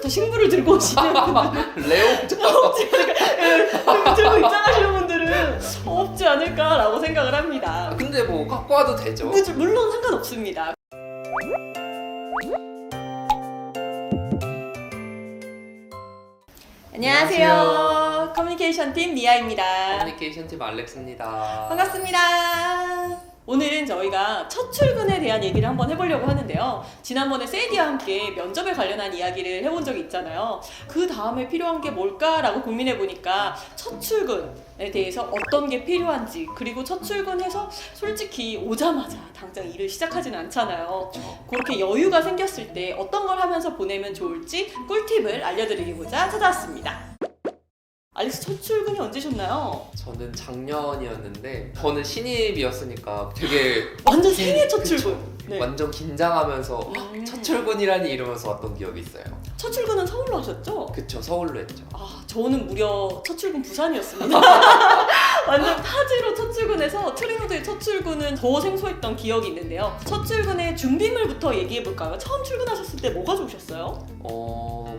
첫날부터 식물을 들고 오시는 분들은 레오죠. 들고 입장하시는 분들은 없지 않을까라고 생각을 합니다. 근데 뭐 갖고 와도 되죠. 물론 상관없습니다. 안녕하세요. 커뮤니케이션 팀 미아입니다. 커뮤니케이션 팀 알렉스입니다. 반갑습니다. 오늘은 저희가 첫 출근에 대한 얘기를 한번 해보려고 하는데요. 지난번에 세이디와 함께 면접에 관련한 이야기를 해본 적이 있잖아요. 그 다음에 필요한 게 뭘까라고 고민해보니까 첫 출근에 대해서 어떤 게 필요한지, 그리고 첫 출근해서 솔직히 오자마자 당장 일을 시작하지는 않잖아요. 그렇게 여유가 생겼을 때 어떤 걸 하면서 보내면 좋을지 꿀팁을 알려드리고자 찾아왔습니다. 알렉스 첫 출근이 언제셨나요? 저는 작년이었는데 저는 신입이었으니까 되게 완전 생애 첫 그쵸. 출근. 네. 완전 긴장하면서 첫 출근이라니 이러면서 왔던 기억이 있어요. 첫 출근은 서울로 하셨죠? 그쵸, 서울로 했죠. 저는 무려 첫 출근 부산이었습니다. 완전 타지로 첫 출근해서 트리노드의 첫 출근은 더 생소했던 기억이 있는데요. 첫 출근의 준비물부터 얘기해볼까요? 처음 출근하셨을 때 뭐 가져오셨어요?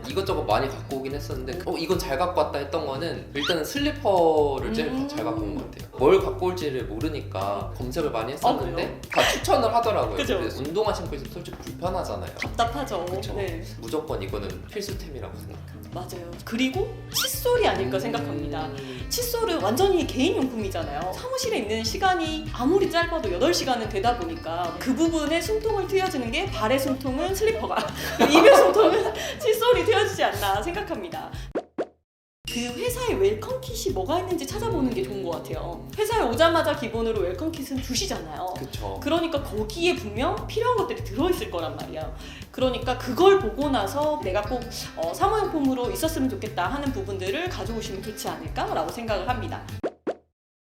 이것저것 많이 갖고 오긴 했었는데 이건 잘 갖고 왔다 했던 거는 일단은 슬리퍼를 제일 잘 갖고 온 것 같아요. 뭘 갖고 올지를 모르니까 검색을 많이 했었는데 다 추천을 하더라고요. 그죠? 근데 운동화 신고 있으면 솔직히 불편하잖아요. 답답하죠. 그쵸. 네. 무조건 이거는 필수템이라고 생각해요. 맞아요. 그리고 칫솔이 아닐까 생각합니다. 칫솔은 완전히 개인용품이잖아요. 사무실에 있는 시간이 아무리 짧아도 8시간은 되다 보니까 그 부분에 숨통을 트여주는 게 발의 숨통은 슬리퍼가, 입의 숨통은 칫솔이 트여주지 않나 생각합니다. 그 회사에 웰컴 킷이 뭐가 있는지 찾아보는 게 좋은 것 같아요. 회사에 오자마자 기본으로 웰컴 킷은 주시잖아요. 그쵸. 그러니까 거기에 분명 필요한 것들이 들어있을 거란 말이야. 그러니까 그걸 보고 나서 내가 꼭 사무용품으로 있었으면 좋겠다 하는 부분들을 가져오시면 좋지 않을까라고 생각을 합니다.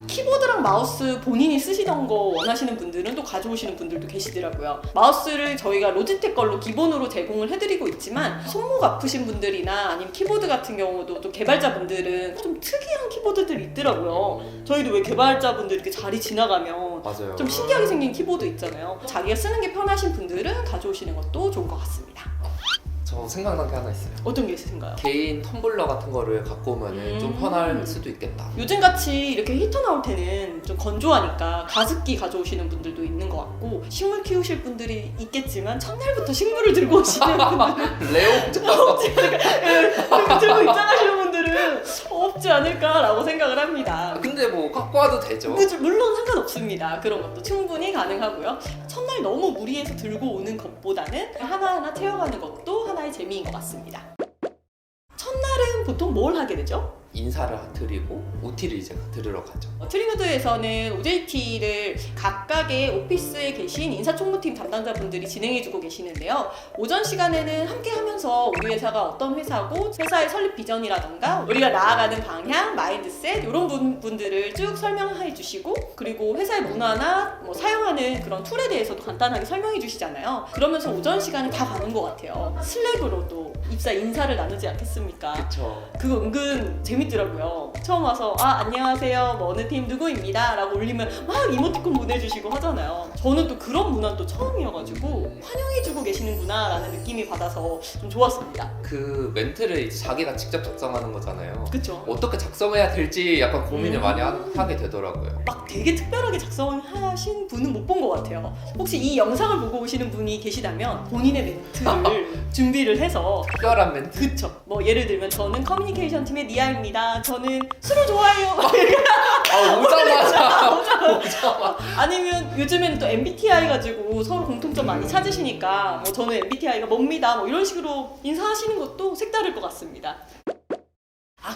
키보드랑 마우스 본인이 쓰시던 거 원하시는 분들은 또 가져오시는 분들도 계시더라고요. 마우스를 저희가 로지텍 걸로 기본으로 제공을 해드리고 있지만 손목 아프신 분들이나 아니면 키보드 같은 경우도 또 개발자분들은 좀 특이한 키보드들이 있더라고요. 저희도 왜 개발자분들 이렇게 자리 지나가면 맞아요. 좀 신기하게 생긴 키보드 있잖아요. 자기가 쓰는 게 편하신 분들은 가져오시는 것도 좋은 것 같습니다. 저 생각난 게 하나 있어요. 어떤 게 있으신가요? 개인 텀블러 같은 거를 갖고 오면 좀 편할 수도 있겠다. 요즘같이 이렇게 히터 나올 때는 좀 건조하니까 가습기 가져오시는 분들도 있는 것 같고, 식물 키우실 분들이 있겠지만 첫날부터 식물을 들고 오시는 분들은 레오죠. 들고 입장하시는 분들은 없지 않을까라고 생각을 합니다. 근데 뭐 갖고 와도 되죠. 물론 상관없습니다. 그런 것도 충분히 가능하고요. 첫날 너무 무리해서 들고 오는 것보다는 하나하나 채워가는 것도 하나의 재미인 것 같습니다. 첫날은 보통 뭘 하게 되죠? 인사를 드리고 OT를 이제 들으러 가죠. 트리노드에서는 OJT를 각각의 오피스에 계신 인사총무팀 담당자분들이 진행해주고 계시는데요. 오전 시간에는 함께 하면서 우리 회사가 어떤 회사고 회사의 설립 비전이라던가 우리가 나아가는 방향, 마인드셋 이런 분들을 쭉 설명해 주시고, 그리고 회사의 문화나 사용하는 그런 툴에 대해서도 간단하게 설명해 주시잖아요. 그러면서 오전 시간을 다 가는 것 같아요. 슬랙으로도 입사 인사를 나누지 않겠습니까? 그쵸. 그거 은근 재밌더라고요. 처음 와서 안녕하세요 어느 팀 누구입니다 라고 올리면 막 이모티콘 보내주시고 하잖아요. 저는 또 그런 문화는 또 처음이어가지고 환영해주고 계시는구나 라는 느낌이 받아서 좀 좋았습니다. 그 멘트를 이제 자기가 직접 작성하는 거잖아요. 그쵸? 어떻게 작성해야 될지 약간 고민을 많이 하게 되더라고요. 막 되게 특별하게 작성하신 분은 못 본 것 같아요. 혹시 이 영상을 보고 오시는 분이 계시다면 본인의 멘트를 준비를 해서, 특별한 멘트. 그쵸? 예를 들면 저는 커뮤니케이션 팀의 니아입니다. 저는 술을 좋아해요. 오자마자. 아니면 요즘에는 또 MBTI 가지고 서로 공통점 많이 찾으시니까 저는 MBTI가 뭡니다. 이런 식으로 인사하시는 것도 색다를 것 같습니다.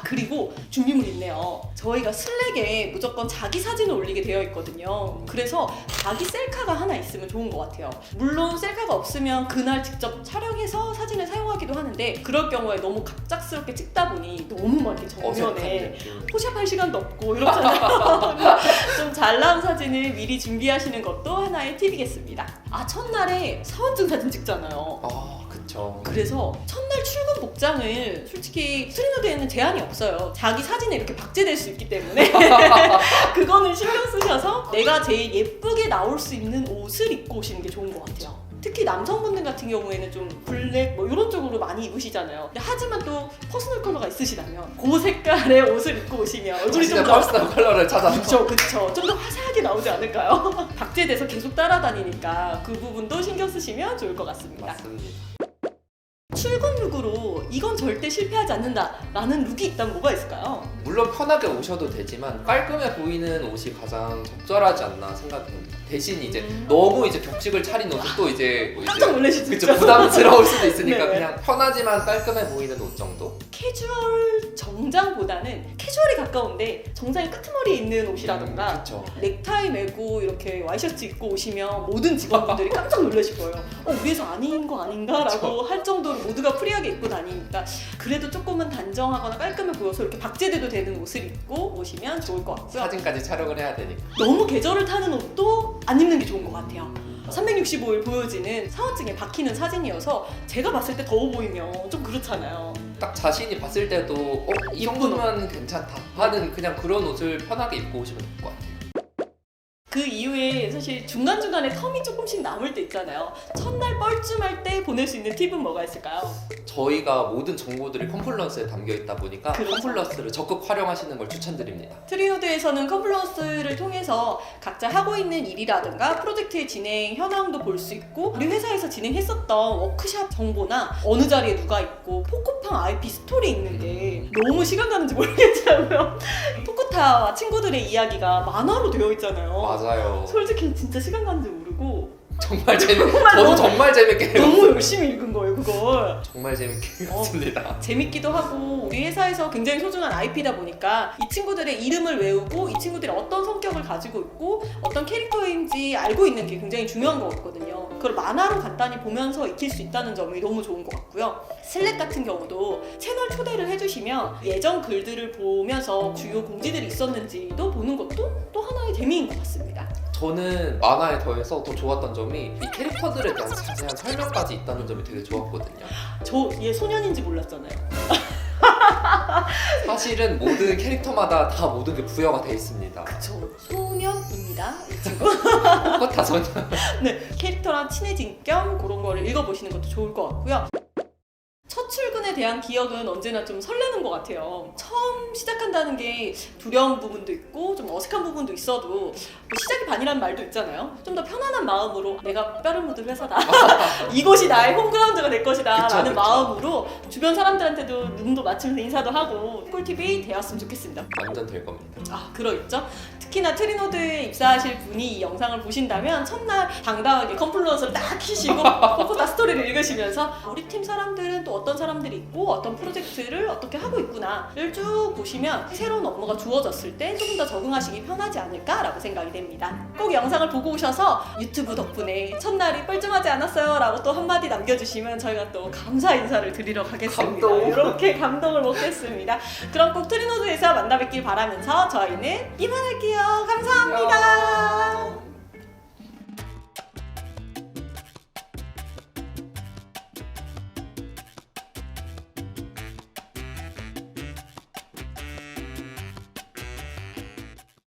그리고 준비물이 있네요. 저희가 슬랙에 무조건 자기 사진을 올리게 되어 있거든요. 그래서 자기 셀카가 하나 있으면 좋은 것 같아요. 물론 셀카가 없으면 그날 직접 촬영해서 사진을 사용하기도 하는데, 그럴 경우에 너무 갑작스럽게 찍다 보니 너무 막 이렇게 정면에 포샵할 시간도 없고 이렇잖아요. 좀 잘 나온 사진을 미리 준비하시는 것도 하나의 팁이겠습니다. 첫날에 사원증 사진 찍잖아요. 그쵸. 그래서 첫날 출근 복장을 솔직히 트리노드에는 제한이 없어요. 자기 사진에 이렇게 박제될 수 있기 때문에 그거는 신경 쓰셔서 내가 제일 예쁘게 나올 수 있는 옷을 입고 오시는 게 좋은 것 같아요. 특히 남성분들 같은 경우에는 좀 블랙 뭐 이런 쪽으로 많이 입으시잖아요. 근데 하지만 또 퍼스널 컬러가 있으시다면 그 색깔의 옷을 입고 오시면 얼굴이 자신의 좀 더 퍼스널 컬러를 찾아서 그쵸. 좀 더 화사하게 나오지 않을까요? 박제돼서 계속 따라다니니까 그 부분도 신경 쓰시면 좋을 것 같습니다. 맞습니다. 출근 룩으로 이건 절대 실패하지 않는다라는 룩이 있다면 뭐가 있을까요? 물론 편하게 오셔도 되지만 깔끔해 보이는 옷이 가장 적절하지 않나 생각됩니다. 대신 이제 너무 이제 격식을 차린 옷은 또 이제 뭐 깜짝 놀라실 수 그쵸, 있죠. 부담스러울 수도 있으니까 네. 그냥 편하지만 깔끔해 보이는 옷 정도? 캐주얼 정장보다는 캐주얼이 가까운데 정장에 끄트머리 있는 옷이라던가 그쵸. 넥타이 메고 이렇게 와이셔츠 입고 오시면 모든 직원분들이 깜짝 놀라실 거예요. 우리 회사 아닌 거 아닌가라고 할 정도로 모두가 프리하게 입고 다니니까 그래도 조금은 단정하거나 깔끔해 보여서 이렇게 박제돼도 되는 옷을 입고 오시면 좋을 것 같고요. 사진까지 촬영을 해야 되니까. 너무 계절을 타는 옷도 안 입는 게 좋은 것 같아요. 365일 보여지는 사원증에 박히는 사진이어서 제가 봤을 때 더워 보이면 좀 그렇잖아요. 딱 자신이 봤을 때도 이 정도면 괜찮다 하는 그냥 그런 옷을 편하게 입고 오시면 될 것 같아요. 그 이후에 사실 중간중간에 텀이 조금씩 남을 때 있잖아요. 첫날 뻘쭘할 때 보낼 수 있는 팁은 뭐가 있을까요? 저희가 모든 정보들이 컴플런스에 담겨 있다 보니까 그렇죠. 컴플러스를 적극 활용하시는 걸 추천드립니다. 트리노드에서는 컴플런스를 통해서 각자 하고 있는 일이라든가 프로젝트의 진행 현황도 볼 수 있고 우리 회사에서 진행했었던 워크샵 정보나 어느 자리에 누가 있고 포코팡 IP 스토리 있는 게 너무 시간 가는지 모르겠더라고요. 포코타와 친구들의 이야기가 만화로 되어 있잖아요. 맞아요. 솔직히 진짜 시간 가는지 모르고 정말 저도 정말 재밌게 너무 열심히 읽은 거예요 그걸. 정말 재밌게 읽었습니다. 재밌기도 하고 우리 회사에서 굉장히 소중한 IP다 보니까 이 친구들의 이름을 외우고 이 친구들이 어떤 성격을 가지고 있고 어떤 캐릭터인지 알고 있는 게 굉장히 중요한 것 같거든요. 그걸 만화로 간단히 보면서 익힐 수 있다는 점이 너무 좋은 것 같고요. 슬랙 같은 경우도 채널 초대를 해주시면 예전 글들을 보면서 주요 공지들이 있었는지도 보는 것도 또 하나의 재미인 것 같습니다. 저는 만화에 더해서 더 좋았던 점이 이 캐릭터들에 대한 자세한 설명까지 있다는 점이 되게 좋았거든요. 저 얘 소년인지 몰랐잖아요. 사실은 모든 캐릭터마다 다 모든 게 부여가 돼 있습니다. 그쵸. 소년입니다. 이 친구. 포코타 소녀. 네, 캐릭터랑 친해진 겸 그런 거를 읽어보시는 것도 좋을 것 같고요. 첫 출근에 대한 기억은 언제나 좀 설레는 것 같아요. 처음 시작한다는 게 두려운 부분도 있고 좀 어색한 부분도 있어도 뭐 시작이 반이라는 말도 있잖아요. 좀 더 편안한 마음으로 내가 뼈를 묻은 회사다. 이곳이 나의 홈그라운드가 될 것이다 그쵸, 라는 그쵸. 마음으로 주변 사람들한테도 눈도 맞추면서 인사도 하고 꿀팁이 되었으면 좋겠습니다. 완전 될 겁니다. 그러있죠. 특히나 트리노드에 입사하실 분이 이 영상을 보신다면 첫날 당당하게 컴플런스를 딱 키시고 포코타 스토리를 읽으시면서 우리 팀 사람들은 또 어떤 사람들이 있고 어떤 프로젝트를 어떻게 하고 있구나를 쭉 보시면 새로운 업무가 주어졌을 때 조금 더 적응하시기 편하지 않을까라고 생각이 됩니다. 꼭 영상을 보고 오셔서 유튜브 덕분에 첫날이 뻘쭘하지 않았어요 라고 또 한마디 남겨주시면 저희가 또 감사 인사를 드리러 가겠습니다. 감동. 이렇게 감동을 먹겠습니다. 그럼 꼭 트리노드에서 만나 뵙길 바라면서 저희는 이만할게요. 감사합니다.